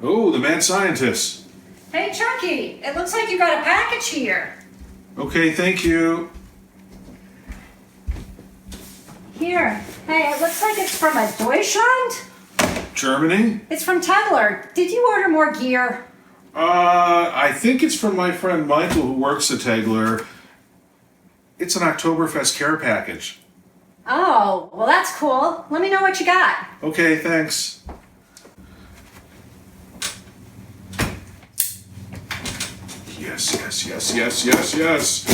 Oh, the mad scientist. Hey, Chucky, it looks like you got a package here. Okay, thank you. Here. Hey, it looks like it's from a Deutschland. Germany? It's from Tegeler. Did you order more gear? I think it's from my friend Michael who works at Tegeler. It's an Oktoberfest care package. Oh, well that's cool. Let me know what you got. Okay, thanks. Yes, yes, yes, yes, yes, yes.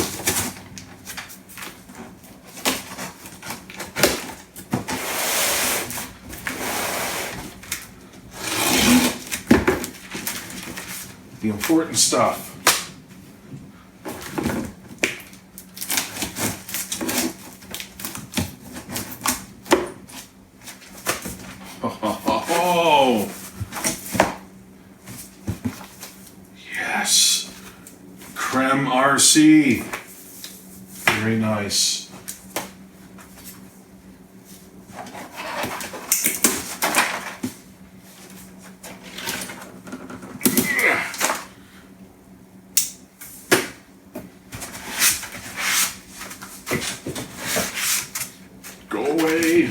The important stuff. Oh, yes. Crème RC. Very nice. Go away.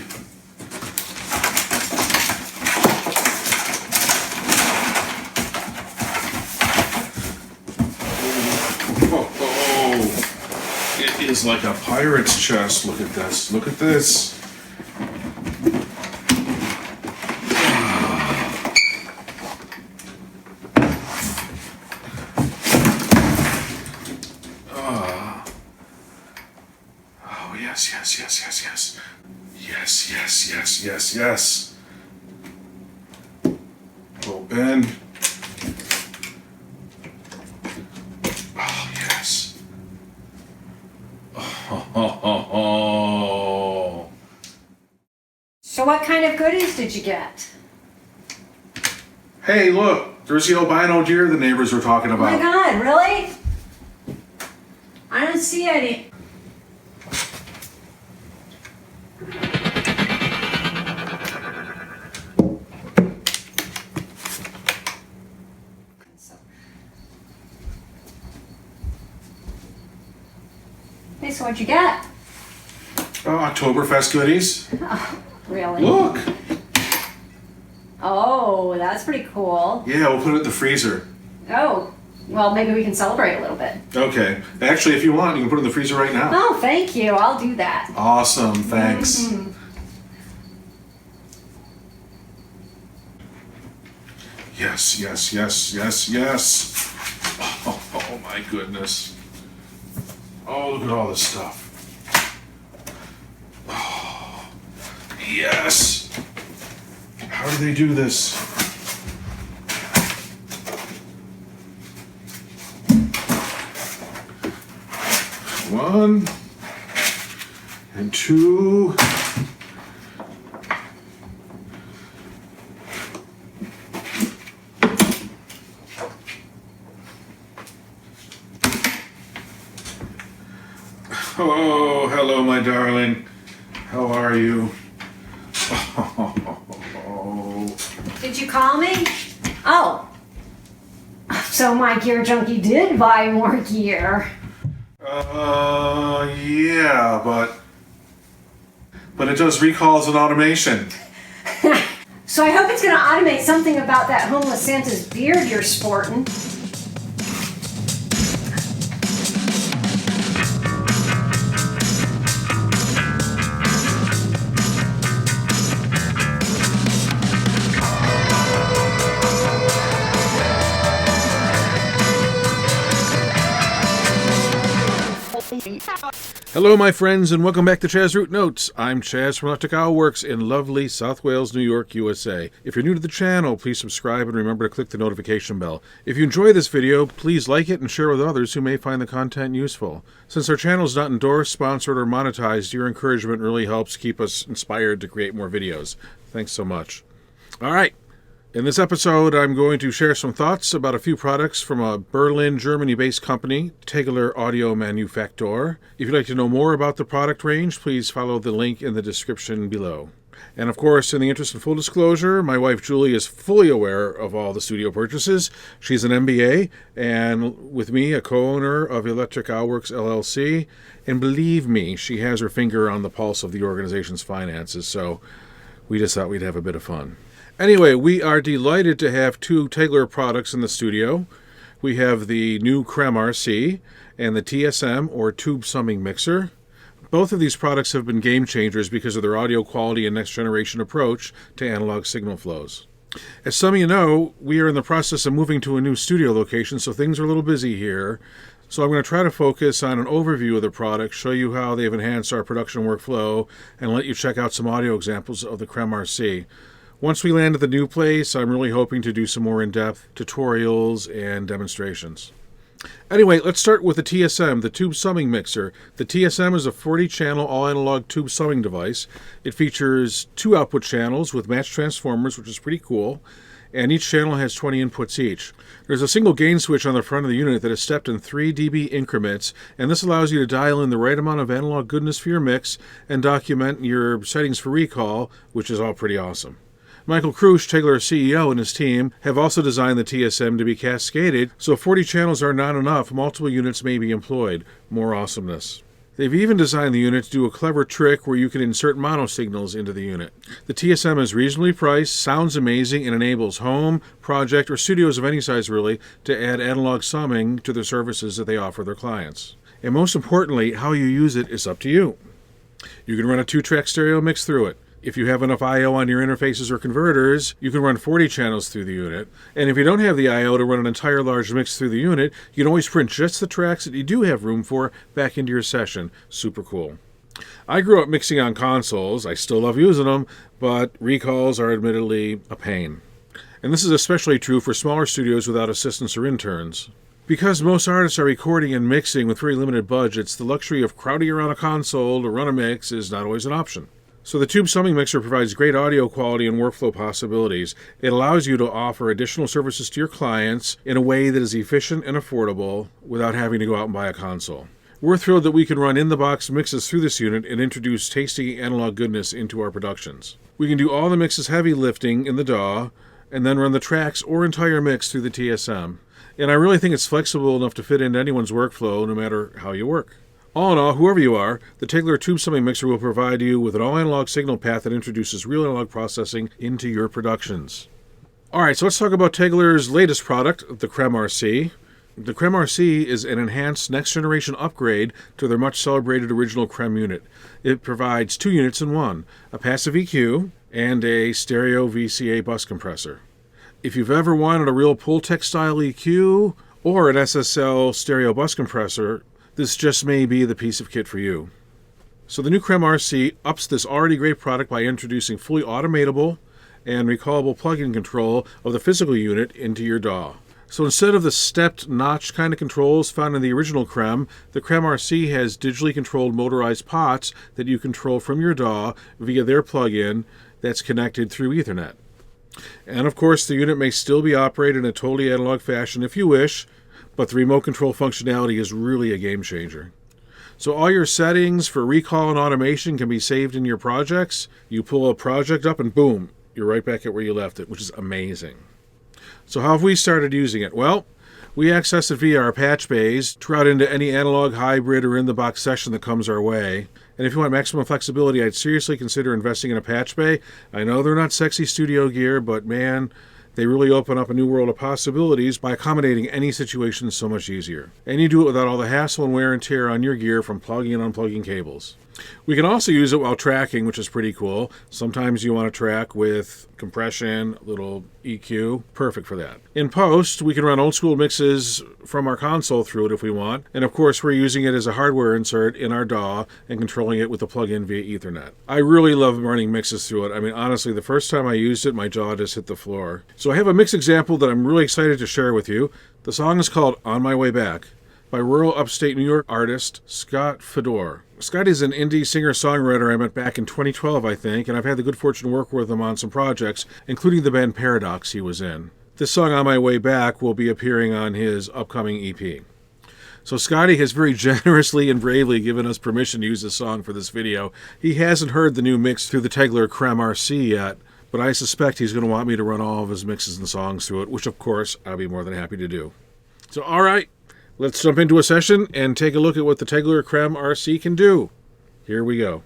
Oh, it is like a pirate's chest. Look at this. Look at this. Oh, yes, yes, yes, yes, yes. Yes, yes, yes, yes, yes. Open. Oh, yes. Oh. So what kind of goodies did you get? Hey, look. There's the albino deer the neighbors were talking Oh my about. God, really? I don't see any. Hey, so what'd you get? Oh, Oktoberfest goodies. Oh, really? Look. Oh, that's pretty cool. Yeah, we'll put it in the freezer. Oh, well, maybe we can celebrate a little bit. Okay. Actually, if you want, you can put it in the freezer right now. Oh, thank you. I'll do that. Awesome. Thanks. Mhm. Yes, yes, yes, yes, yes. Oh, my goodness. Oh, look at all this stuff. Oh, yes. How do they do this? One and two. Oh, hello, my darling. How are you? Oh. Did you call me? Oh. So my gear junkie did buy more gear. Yeah, but it does recalls and automation. So I hope it's going to automate something about that homeless Santa's beard you're sporting. Hello, my friends, and welcome back to ChazRootNotes. I'm Chaz from Electric Owl Works in lovely South Wales, New York, USA. If you're new to the channel, please subscribe and remember to click the notification bell. If you enjoy this video, please like it and share with others who may find the content useful. Since our channel is not endorsed, sponsored, or monetized, your encouragement really helps keep us inspired to create more videos. Thanks so much. All right. In this episode, I'm going to share some thoughts about a few products from a Berlin, Germany-based company, Tegeler Audio Manufaktur. If you'd like to know more about the product range, please follow the link in the description below. And of course, in the interest of full disclosure, my wife Julie is fully aware of all the studio purchases. She's an MBA, and with me, a co-owner of Electric Owl Works LLC. And believe me, she has her finger on the pulse of the organization's finances, so we just thought we'd have a bit of fun. Anyway, we are delighted to have two Tegeler products in the studio. We have the new Crème RC and the TSM, or Tube Summing Mixer. Both of these products have been game changers because of their audio quality and next generation approach to analog signal flows. As some of you know, we are in the process of moving to a new studio location, so things are a little busy here. So I'm going to try to focus on an overview of the product, show you how they've enhanced our production workflow, and let you check out some audio examples of the Crème RC. Once we land at the new place, I'm really hoping to do some more in-depth tutorials and demonstrations. Anyway, let's start with the TSM, the Tube Summing Mixer. The TSM is a 40-channel all-analog tube summing device. It features 2 output channels with matched transformers, which is pretty cool, and each channel has 20 inputs each. There's a single gain switch on the front of the unit that is stepped in 3 dB increments, and this allows you to dial in the right amount of analog goodness for your mix and document your settings for recall, which is all pretty awesome. Michael Krusch, Tegeler CEO, and his team have also designed the TSM to be cascaded, so if 40 channels are not enough, multiple units may be employed. More awesomeness. They've even designed the unit to do a clever trick where you can insert mono signals into the unit. The TSM is reasonably priced, sounds amazing, and enables home, project, or studios of any size really to add analog summing to the services that they offer their clients. And most importantly, how you use it is up to you. You can run a 2-track stereo mix through it. If you have enough I/O on your interfaces or converters, you can run 40 channels through the unit. And if you don't have the I/O to run an entire large mix through the unit, you can always print just the tracks that you do have room for back into your session. Super cool. I grew up mixing on consoles. I still love using them, but recalls are admittedly a pain. And this is especially true for smaller studios without assistants or interns. Because most artists are recording and mixing with very limited budgets, the luxury of crowding around a console to run a mix is not always an option. So the Tube Summing Mixer provides great audio quality and workflow possibilities. It allows you to offer additional services to your clients in a way that is efficient and affordable without having to go out and buy a console. We're thrilled that we can run in-the-box mixes through this unit and introduce tasty analog goodness into our productions. We can do all the mix's heavy lifting in the DAW and then run the tracks or entire mix through the TSM. And I really think it's flexible enough to fit into anyone's workflow no matter how you work. All in all, whoever you are, the Tegeler Tube Summing Mixer will provide you with an all-analog signal path that introduces real analog processing into your productions. Alright, so let's talk about Tegeler's latest product, the Crème RC. The Crème RC is an enhanced next-generation upgrade to their much-celebrated original Crème unit. It provides 2 units in one, a passive EQ and a stereo VCA bus compressor. If you've ever wanted a real Pultec-style EQ or an SSL stereo bus compressor, this just may be the piece of kit for you. So the new Crème RC ups this already great product by introducing fully automatable and recallable plug-in control of the physical unit into your DAW. So instead of the stepped notch kind of controls found in the original Crème, the Crème RC has digitally controlled motorized pots that you control from your DAW via their plug-in that's connected through Ethernet. And of course, the unit may still be operated in a totally analog fashion if you wish, but the remote control functionality is really a game changer. So all your settings for recall and automation can be saved in your projects. You pull a project up and boom, you're right back at where you left it, which is amazing. So how have we started using it? Well, we access it via our patch bays to route into any analog, hybrid, or in-the-box session that comes our way. And if you want maximum flexibility, I'd seriously consider investing in a patch bay. I know they're not sexy studio gear, but man, they really open up a new world of possibilities by accommodating any situation so much easier. And you do it without all the hassle and wear and tear on your gear from plugging and unplugging cables. We can also use it while tracking, which is pretty cool. Sometimes you want to track with compression, a little EQ. Perfect for that. In post, we can run old school mixes from our console through it if we want. And of course, we're using it as a hardware insert in our DAW and controlling it with a plug-in via Ethernet. I really love running mixes through it. I mean, honestly, the first time I used it, my jaw just hit the floor. So I have a mix example that I'm really excited to share with you. The song is called On My Way Back by rural upstate New York artist Scot Fodor. Scott is an indie singer-songwriter I met back in 2012, I think, and I've had the good fortune to work with him on some projects, including the band Paradox he was in. This song, On My Way Back, will be appearing on his upcoming EP. So Scotty has very generously and bravely given us permission to use this song for this video. He hasn't heard the new mix through the Tegeler Crème RC yet, but I suspect he's going to want me to run all of his mixes and songs through it, which of course I'll be more than happy to do. So all right, let's jump into a session and take a look at what the Tegeler Crème RC can do. Here we go.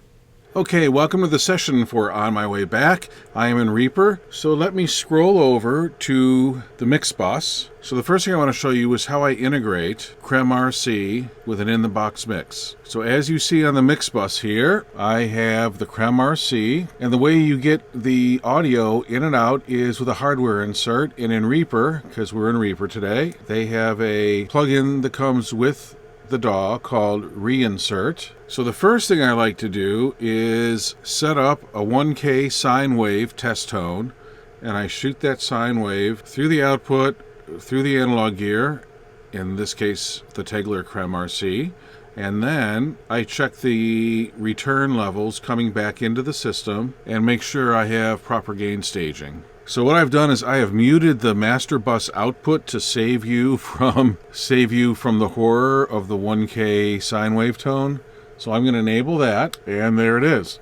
Okay, welcome to the session for On My Way Back. I am in Reaper, so let me scroll over to the mix bus. So the first thing I want to show you is how I integrate Crème RC with an in-the-box mix. So as you see on the mix bus here, I have the Crème RC, and the way you get the audio in and out is with a hardware insert. And in Reaper, because we're in Reaper today, they have a plugin that comes with the DAW called Reinsert. So the first thing I like to do is set up a 1K sine wave test tone, and I shoot that sine wave through the output, through the analog gear, in this case the Tegeler Crème RC, and then I check the return levels coming back into the system and make sure I have proper gain staging. So what I've done is I have muted the master bus output to save you from the horror of the 1K sine wave tone. So I'm going to enable that, and there it is.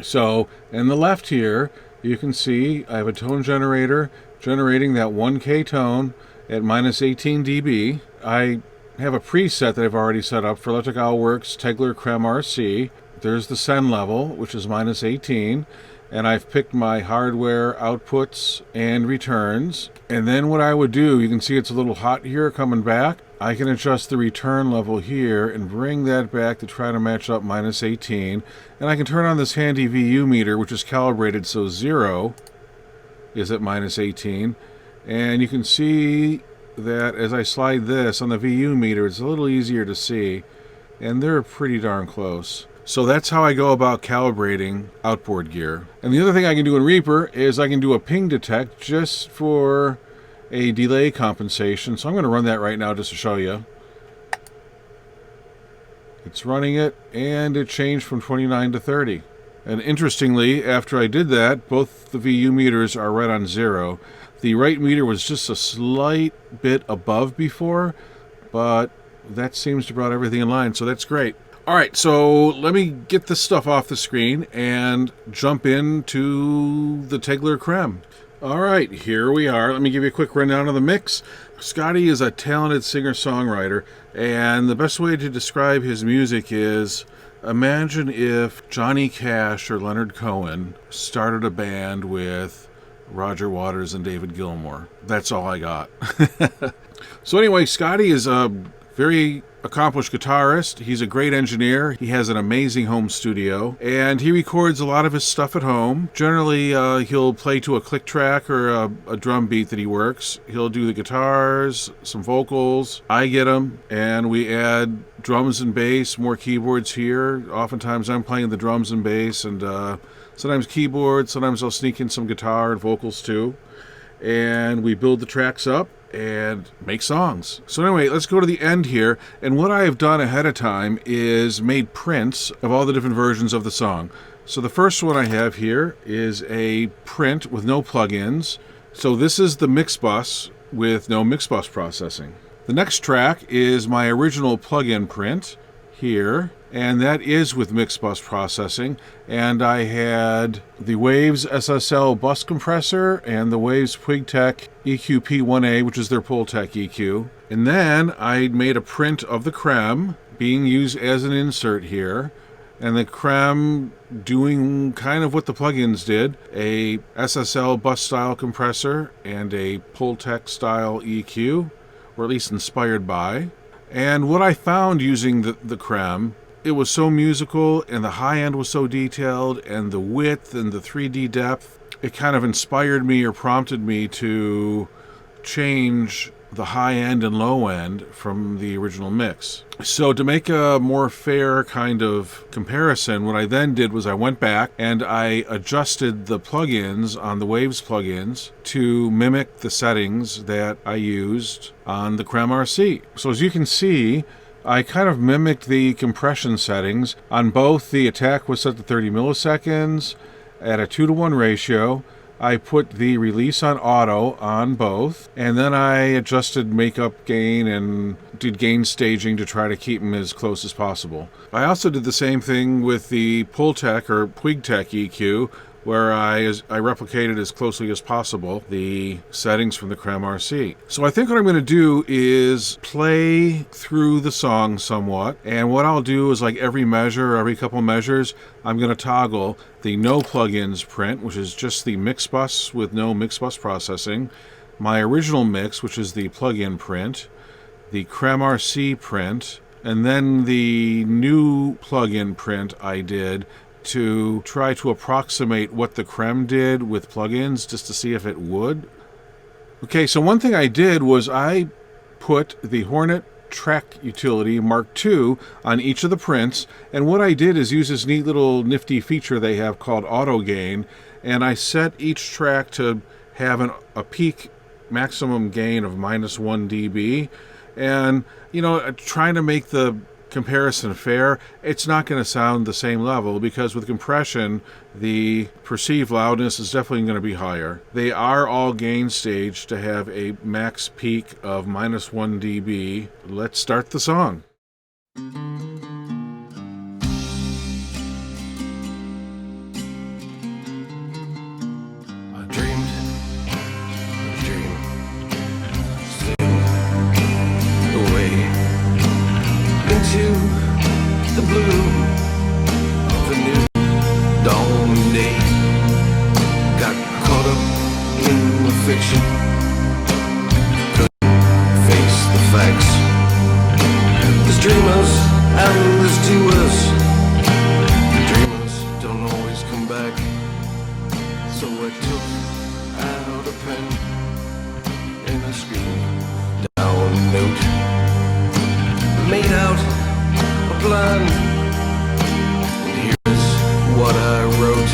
So in the left here, you can see I have a tone generator generating that 1K tone at minus 18 dB. I have a preset that I've already set up for Electric Owl Works Tegeler Crème RC. There's the send level, which is minus 18. And I've picked my hardware outputs and returns. And then what I would do, you can see it's a little hot here coming back. I can adjust the return level here and bring that back to try to match up minus 18. And I can turn on this handy VU meter, which is calibrated so 0 is at minus 18. And you can see that as I slide this on the VU meter, it's a little easier to see. And they're pretty darn close. So that's how I go about calibrating outboard gear. And the other thing I can do in Reaper is I can do a ping detect just for a delay compensation. So I'm going to run that right now just to show you. It's running it, and it changed from 29 to 30. And interestingly, after I did that, both the VU meters are right on 0. The right meter was just a slight bit above before, but that seems to brought everything in line, so that's great. All right, so let me get this stuff off the screen and jump into the Tegeler Crème. All right, here we are. Let me give you a quick rundown of the mix. Scotty is a talented singer-songwriter, and the best way to describe his music is imagine if Johnny Cash or Leonard Cohen started a band with Roger Waters and David Gilmour. That's all I got. So anyway, Scotty is a very accomplished guitarist. He's a great engineer. He has an amazing home studio, and he records a lot of his stuff at home. Generally, he'll play to a click track or a drum beat that he works. He'll do the guitars, some vocals. I get them, and we add drums and bass, more keyboards here. Oftentimes I'm playing the drums and bass, and sometimes keyboards. Sometimes I'll sneak in some guitar and vocals too. And we build the tracks up and make songs. So anyway, let's go to the end here, and what I have done ahead of time is made prints of all the different versions of the song. So the first one I have here is a print with no plugins. So this is the mix bus with no mix bus processing. The next track is my original plugin print here, and that is with mix bus processing, and I had the Waves SSL bus compressor and the Waves PwigTech EQ-P1A, which is their Pultec EQ. And then I made a print of the Crème being used as an insert here, and the Crème doing kind of what the plugins did, a SSL bus style compressor and a Pultec style EQ, or at least inspired by. And what I found using the Crème, it was so musical, and the high end was so detailed, and the width and the 3D depth, it kind of inspired me or prompted me to change the high end and low end from the original mix. So to make a more fair kind of comparison, what I then did was I went back and I adjusted the plugins on the Waves plugins to mimic the settings that I used on the Crème RC. So as you can see, I kind of mimicked the compression settings. On both, the attack was set to 30 milliseconds at a 2-to-1 ratio. I put the release on auto on both, and then I adjusted makeup gain and did gain staging to try to keep them as close as possible. I also did the same thing with the Pultec or PwigTech EQ, where I replicated as closely as possible the settings from the Crème RC. So I think what I'm going to do is play through the song somewhat, and what I'll do is, like every measure, every couple measures, I'm going to toggle the no plugins print, which is just the mix bus with no mix bus processing, my original mix, which is the plugin print, the Crème RC print, and then the new plugin print I did to try to approximate what the Crème did with plugins, just to see if it would. Okay, so one thing I did was I put the HoRNet track utility Mark II on each of the prints, and what I did is use this neat little nifty feature they have called auto gain, and I set each track to have a peak maximum gain of -1 dB, and trying to make the comparison fair, it's not going to sound the same level, because with compression the perceived loudness is definitely going to be higher. They are all gain staged to have a max peak of -1 dB. Let's start the song. The blue of a new dawn day, got caught up in the fiction, couldn't face the facts. There's dreamers and there's doers. The dreamers don't always come back, so I took out a pen and I scribbled down a note, made out plan, and here's what I wrote.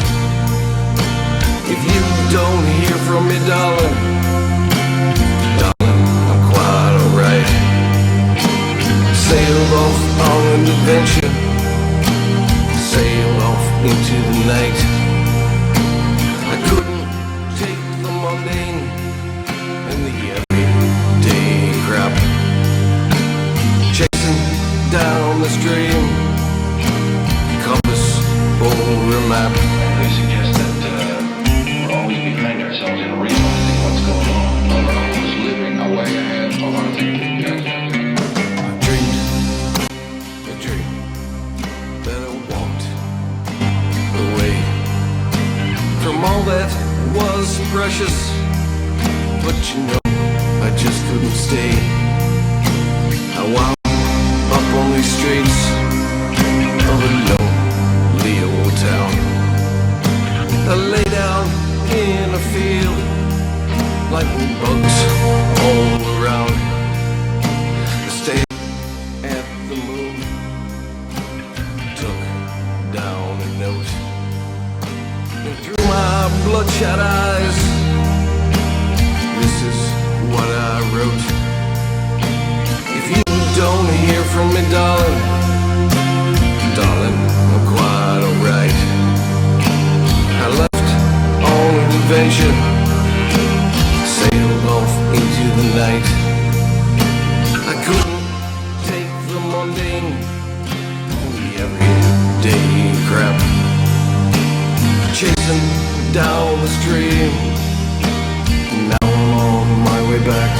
If you don't hear from me, darling, I'm quite alright. Sailed off on an adventure, sailed off into the night. I couldn't take the mundane and the everyday crap, down the stream, compass or a map. They suggest that we're always behind ourselves in realizing what's going on. We're always living away ahead of our thinking. I dreamed a dream that I walked away from all that was precious, but I just couldn't stay. I wound up on these streets of a lonely old town. I lay down in a field like bugs all around. I stayed at the moon, took down a note, and through my bloodshot eyes, this is what I wrote. If you don't hear from me, darling, I'm quite alright. I left on an adventure, sailed off into the night. I couldn't take the mundane and the everyday crap, chasing down the stream. Now I'm on my way back.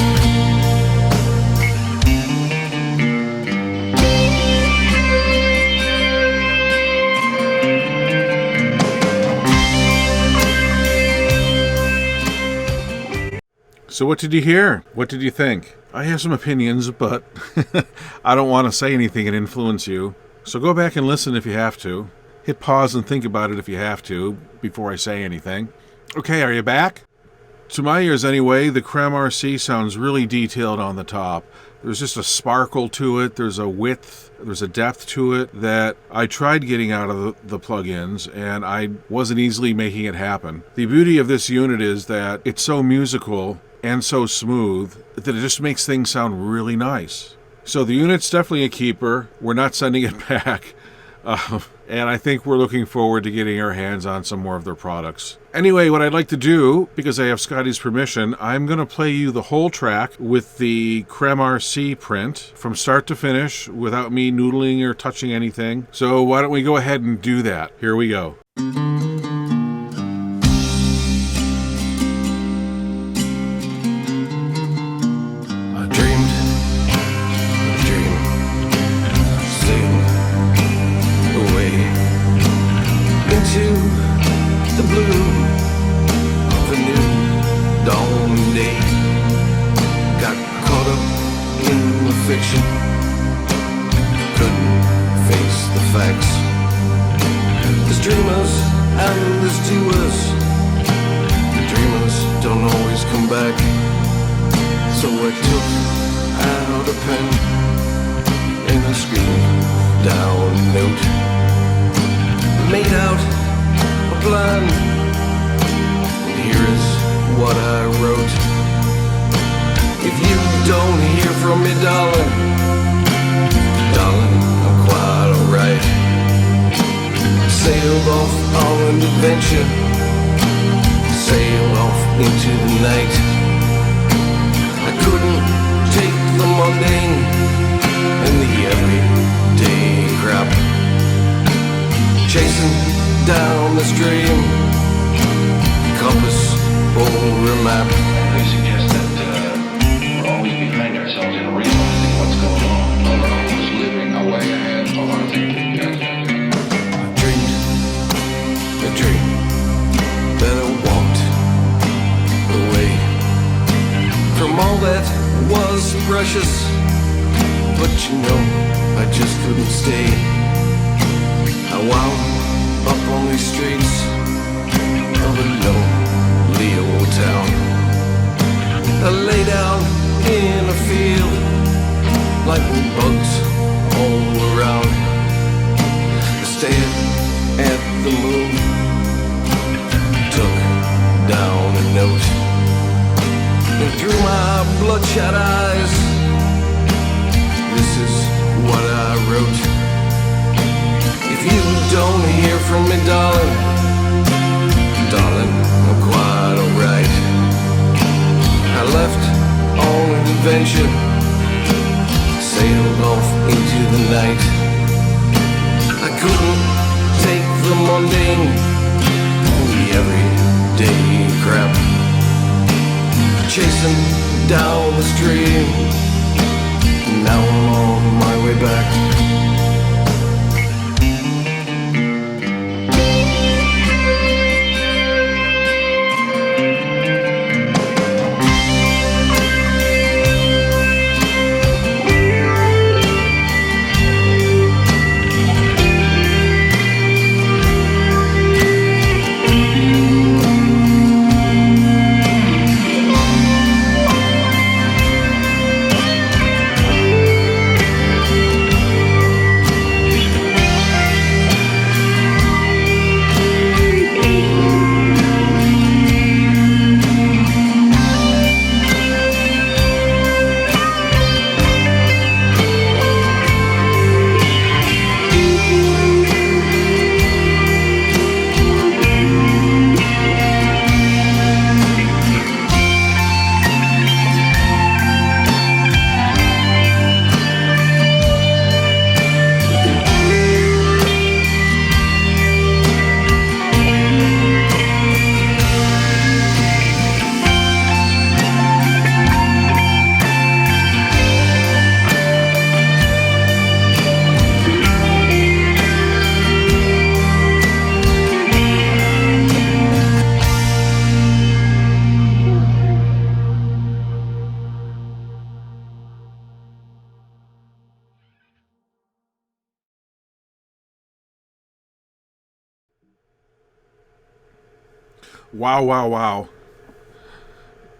So what did you hear? What did you think? I have some opinions, but I don't want to say anything and influence you. So go back and listen if you have to. Hit pause and think about it if you have to before I say anything. Okay, are you back? To my ears anyway, the Crème RC sounds really detailed on the top. There's just a sparkle to it, there's a width, there's a depth to it that I tried getting out of the plugins, and I wasn't easily making it happen. The beauty of this unit is that it's so musical and so smooth that it just makes things sound really nice. So the unit's definitely a keeper. We're not sending it back. And I think we're looking forward to getting our hands on some more of their products. Anyway, what I'd like to do, because I have Scotty's permission, I'm going to play you the whole track with the Crème RC print from start to finish without me noodling or touching anything. So why don't we go ahead and do that? Here we go. The blue of a new dawn day. Got caught up in the fiction, couldn't face the facts. There's dreamers and there's doers. The dreamers don't always come back. So I took out a pen and I scribbled down a note, made out plan, and here is what I wrote. If you don't hear from me, darling, I'm quite alright. Sailed off on an adventure, sailed off into the night. I couldn't take the mundane and the everyday crap, chasing down the stream, compass or a map. We suggest that we're always behind ourselves in realizing what's going on. We're always living away ahead of our thinking. I dreamed a dream that I walked away from all that was precious, but you know I just couldn't stay. I wound up on these streets of a lonely old town. I lay down in a field like bugs all around. I stared at the moon, took down a note, and through my bloodshot eyes, this is what I wrote. If you don't hear from me, darling, I'm quite alright. I left on an adventure, sailed off into the night. I couldn't take the mundane and the everyday crap, chasing down the stream. Now I'm on my way back. Wow, wow, wow.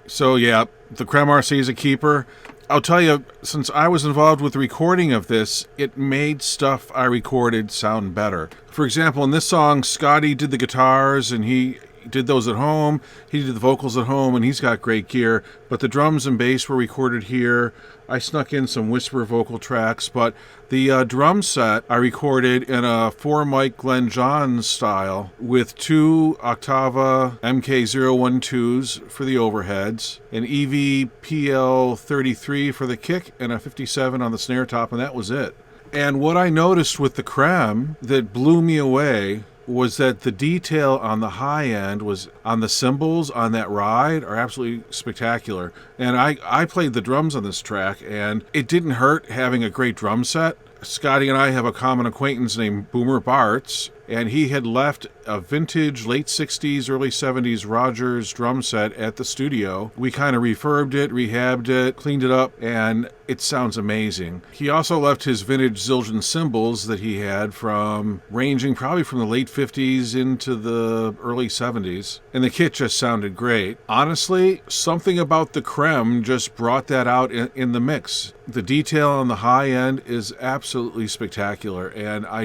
So yeah, the Crème RC is a keeper. I'll tell you, since I was involved with the recording of this, it made stuff I recorded sound better. For example, in this song, Scotty did the guitars, and he did those at home. He did the vocals at home, and he's got great gear. But the drums and bass were recorded here. I snuck in some whisper vocal tracks, but the drum set I recorded in a 4-mic Glenn Johns style with 2 Octava MK012s for the overheads, an EVPL33 for the kick, and a 57 on the snare top, and that was it. And what I noticed with the Crème that blew me away was that the detail on the high end was on the cymbals on that ride are absolutely spectacular. And I played the drums on this track, and it didn't hurt having a great drum set. Scotty and I have a common acquaintance named Boomer Bartz, and he had left a vintage late 60s, early 70s Rogers drum set at the studio. We kind of refurbed it, rehabbed it, cleaned it up, and it sounds amazing. He also left his vintage Zildjian cymbals that he had ranging probably from the late 50s into the early 70s, and the kit just sounded great. Honestly, something about the Crème just brought that out in the mix. The detail on the high end is absolutely spectacular, and I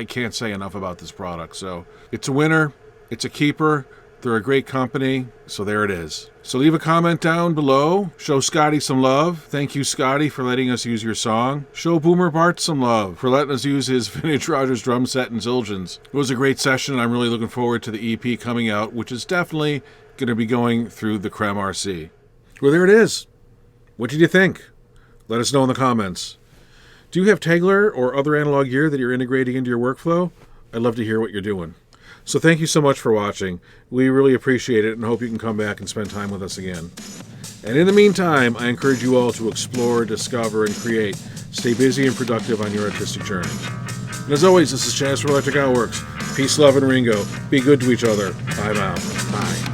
can't say enough about this product. So it's a winner, it's a keeper, they're a great company, so there it is. So leave a comment down below, show Scotty some love. Thank you, Scotty, for letting us use your song. Show Boomer Bart some love for letting us use his vintage Rogers drum set and Zildjians. It was a great session, and I'm really looking forward to the EP coming out, which is definitely going to be going through the Crème RC. Well, there it is. What did you think? Let us know in the comments. Do you have Tegeler or other analog gear that you're integrating into your workflow? I'd love to hear what you're doing. So thank you so much for watching. We really appreciate it and hope you can come back and spend time with us again. And in the meantime, I encourage you all to explore, discover, and create. Stay busy and productive on your artistic journey. And as always, this is Chaz from Electric Outworks. Peace, love, and Ringo. Be good to each other. I'm out. Bye.